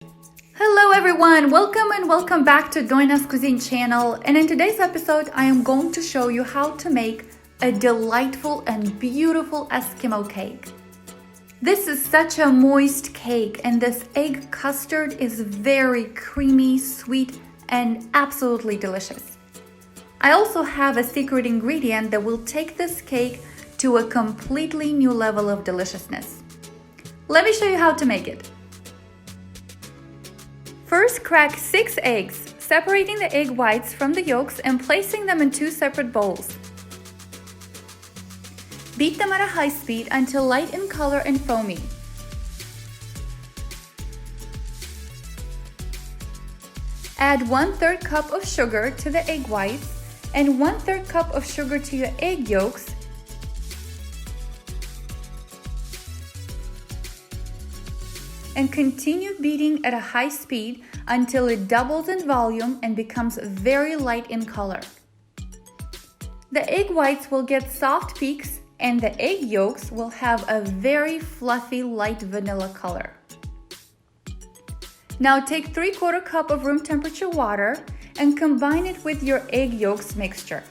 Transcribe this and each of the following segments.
Hello everyone, welcome back to Doina's Cuisine channel, and in today's episode I am going to show you how to make a delightful and beautiful Eskimo cake. This is such a moist cake, and this egg custard is very creamy, sweet, and absolutely delicious. I also have a secret ingredient that will take this cake to a completely new level of deliciousness. Let me show you how to make it. First, crack 6 eggs, separating the egg whites from the yolks and placing them in 2 separate bowls. Beat them at a high speed until light in color and foamy. Add 1/3 cup of sugar to the egg whites and 1/3 cup of sugar to your egg yolks. And continue beating at a high speed until it doubles in volume and becomes very light in color. The egg whites will get soft peaks and the egg yolks will have a very fluffy light vanilla color. Now take 3/4 cup of room temperature water and combine it with your egg yolks mixture.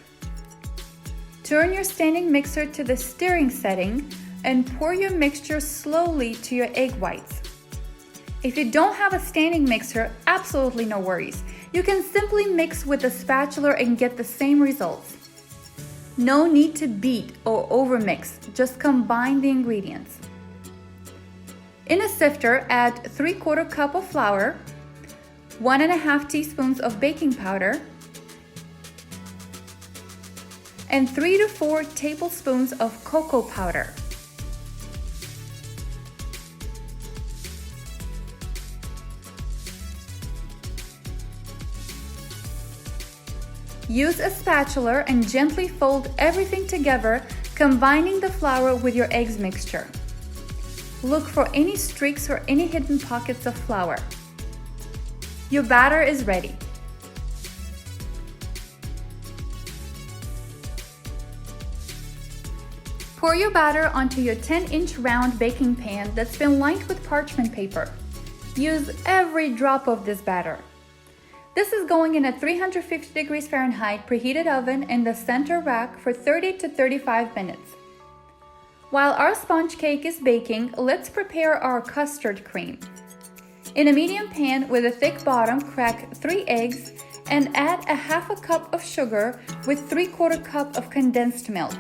Turn your standing mixer to the stirring setting and pour your mixture slowly to your egg whites. If you don't have a standing mixer, absolutely no worries. You can simply mix with a spatula and get the same results. No need to beat or overmix, just combine the ingredients. In a sifter, add 3/4 cup of flour, 1.5 teaspoons of baking powder, and 3 to 4 tablespoons of cocoa powder. Use a spatula and gently fold everything together, combining the flour with your eggs mixture. Look for any streaks or any hidden pockets of flour. Your batter is ready. Pour your batter onto your 10-inch round baking pan that's been lined with parchment paper. Use every drop of this batter. This is going in a 350 degrees Fahrenheit preheated oven in the center rack for 30 to 35 minutes. While our sponge cake is baking, let's prepare our custard cream. In a medium pan with a thick bottom, crack 3 eggs and add a 1/2 cup of sugar with 3/4 cup of condensed milk.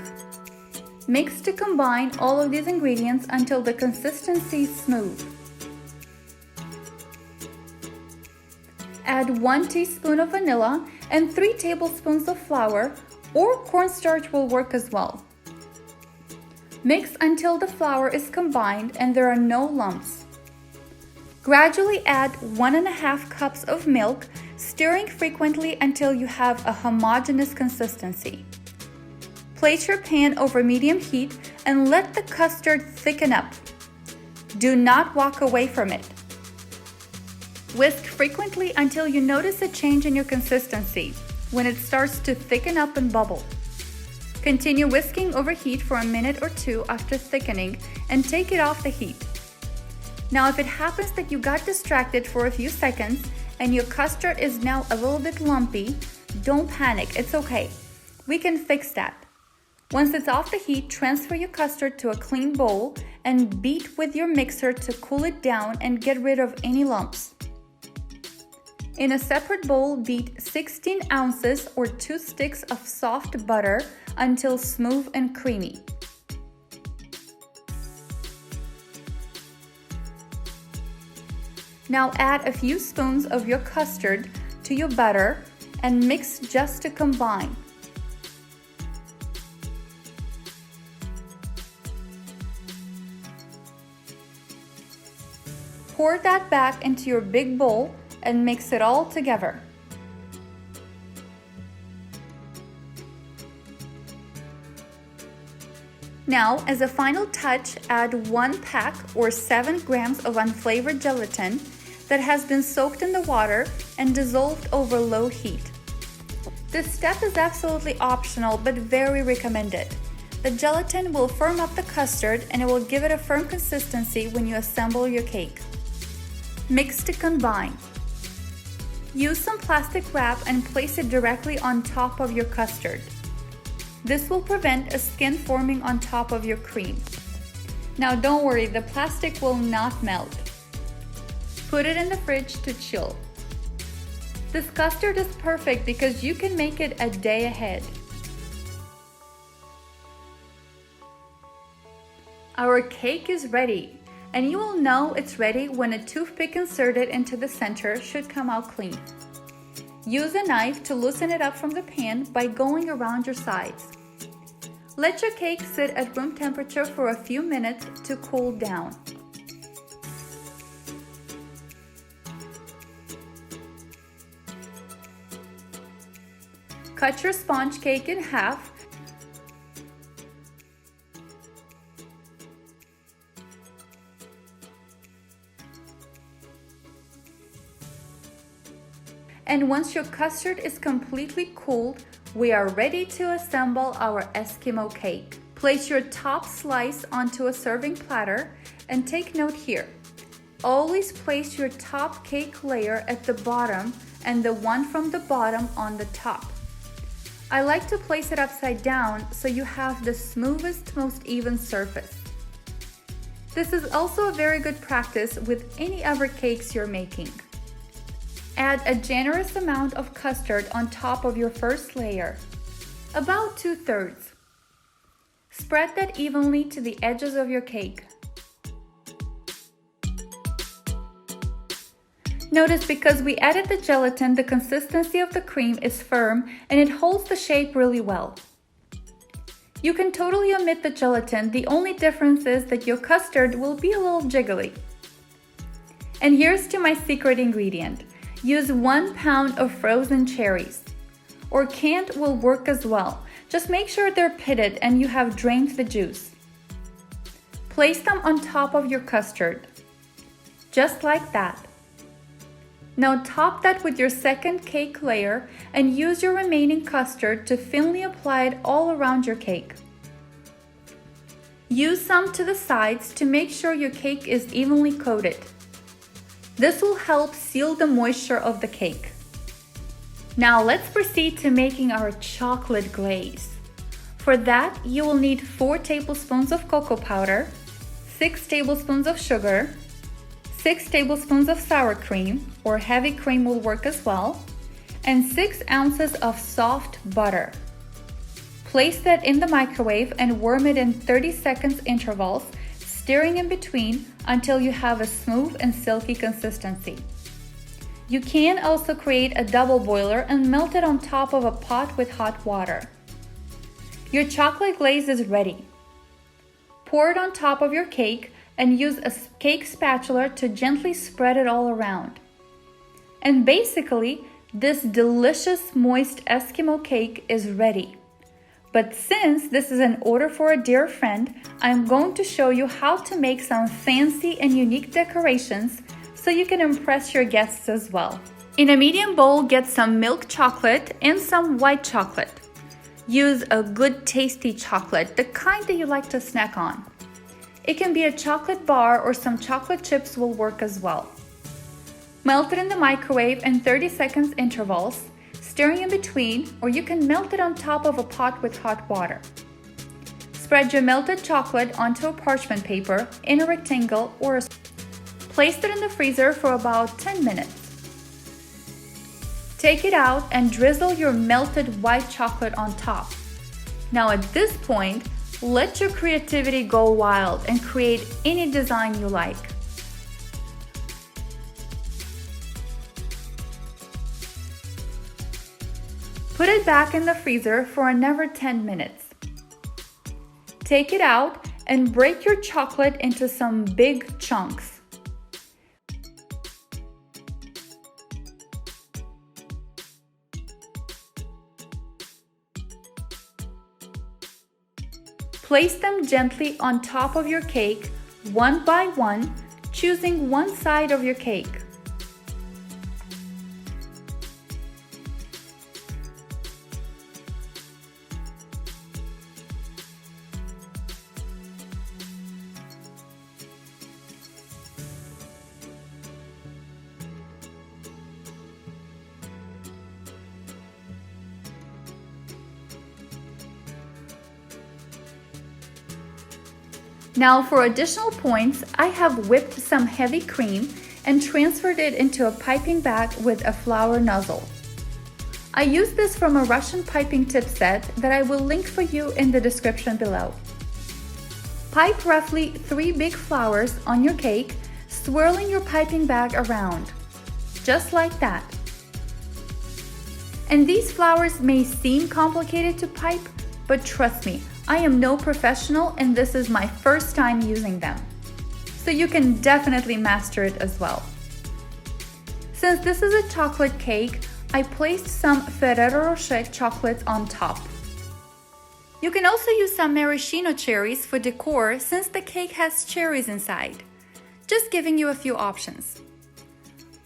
Mix to combine all of these ingredients until the consistency is smooth. Add 1 teaspoon of vanilla and 3 tablespoons of flour, or cornstarch will work as well. Mix until the flour is combined and there are no lumps. Gradually add 1.5 cups of milk, stirring frequently until you have a homogeneous consistency. Place your pan over medium heat and let the custard thicken up. Do not walk away from it. Whisk frequently until you notice a change in your consistency, when it starts to thicken up and bubble. Continue whisking over heat for a minute or 2 after thickening and take it off the heat. Now, if it happens that you got distracted for a few seconds and your custard is now a little bit lumpy, don't panic, it's okay. We can fix that. Once it's off the heat, transfer your custard to a clean bowl and beat with your mixer to cool it down and get rid of any lumps. In a separate bowl, beat 16 ounces or 2 sticks of soft butter until smooth and creamy. Now add a few spoons of your custard to your butter and mix just to combine. Pour that back into your big bowl and mix it all together. Now, as a final touch, add 1 pack or 7 grams of unflavored gelatin that has been soaked in the water and dissolved over low heat. This step is absolutely optional but very recommended. The gelatin will firm up the custard and it will give it a firm consistency when you assemble your cake. Mix to combine. Use some plastic wrap and place it directly on top of your custard. This will prevent a skin forming on top of your cream. Now don't worry, the plastic will not melt. Put it in the fridge to chill. This custard is perfect because you can make it a day ahead. Our cake is ready, and you will know it's ready when a toothpick inserted into the center should come out clean. Use a knife to loosen it up from the pan by going around your sides. Let your cake sit at room temperature for a few minutes to cool down. Cut your sponge cake in half. And once your custard is completely cooled, we are ready to assemble our Eskimo cake. Place your top slice onto a serving platter and take note here. Always place your top cake layer at the bottom and the one from the bottom on the top. I like to place it upside down so you have the smoothest, most even surface. This is also a very good practice with any other cakes you're making. Add a generous amount of custard on top of your first layer, about 2/3. Spread that evenly to the edges of your cake. Notice because we added the gelatin, the consistency of the cream is firm and it holds the shape really well. You can totally omit the gelatin, the only difference is that your custard will be a little jiggly. And here's to my secret ingredient. Use 1 pound of frozen cherries, or canned will work as well. Just make sure they're pitted and you have drained the juice. Place them on top of your custard, just like that. Now top that with your second cake layer and use your remaining custard to thinly apply it all around your cake. Use some to the sides to make sure your cake is evenly coated. This will help seal the moisture of the cake. Now let's proceed to making our chocolate glaze. For that, you will need 4 tablespoons of cocoa powder, 6 tablespoons of sugar, 6 tablespoons of sour cream, or heavy cream will work as well, and 6 ounces of soft butter. Place that in the microwave and warm it in 30 seconds intervals, stirring in between until you have a smooth and silky consistency. You can also create a double boiler and melt it on top of a pot with hot water. Your chocolate glaze is ready. Pour it on top of your cake and use a cake spatula to gently spread it all around. And basically, this delicious moist Eskimo cake is ready. But since this is an order for a dear friend, I'm going to show you how to make some fancy and unique decorations so you can impress your guests as well. In a medium bowl, get some milk chocolate and some white chocolate. Use a good tasty chocolate, the kind that you like to snack on. It can be a chocolate bar or some chocolate chips will work as well. Melt it in the microwave in 30 seconds intervals, stirring in between, or you can melt it on top of a pot with hot water. Spread your melted chocolate onto a parchment paper in a rectangle or a... Place it in the freezer for about 10 minutes. Take it out and drizzle your melted white chocolate on top. Now at this point, let your creativity go wild and create any design you like. Put it back in the freezer for another 10 minutes. Take it out and break your chocolate into some big chunks. Place them gently on top of your cake, one by one, choosing one side of your cake. Now for additional points, I have whipped some heavy cream and transferred it into a piping bag with a flour nozzle. I used this from a Russian piping tip set that I will link for you in the description below. Pipe roughly 3 big flours on your cake, swirling your piping bag around, just like that. And these flours may seem complicated to pipe, but trust me, I am no professional and this is my first time using them. So you can definitely master it as well. Since this is a chocolate cake, I placed some Ferrero Roche chocolate on top. You can also use some maraschino cherries for decor since the cake has cherries inside. Just giving you a few options.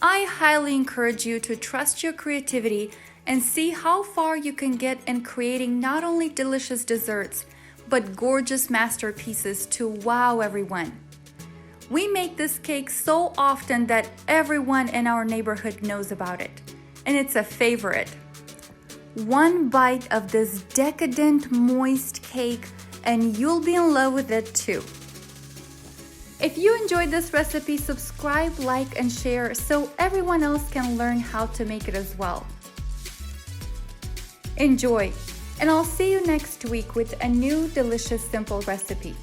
I highly encourage you to trust your creativity and see how far you can get in creating not only delicious desserts, but gorgeous masterpieces to wow everyone. We make this cake so often that everyone in our neighborhood knows about it, and it's a favorite. One bite of this decadent, moist cake, and you'll be in love with it too. If you enjoyed this recipe, subscribe, like, and share so everyone else can learn how to make it as well. Enjoy, and I'll see you next week with a new delicious simple recipe.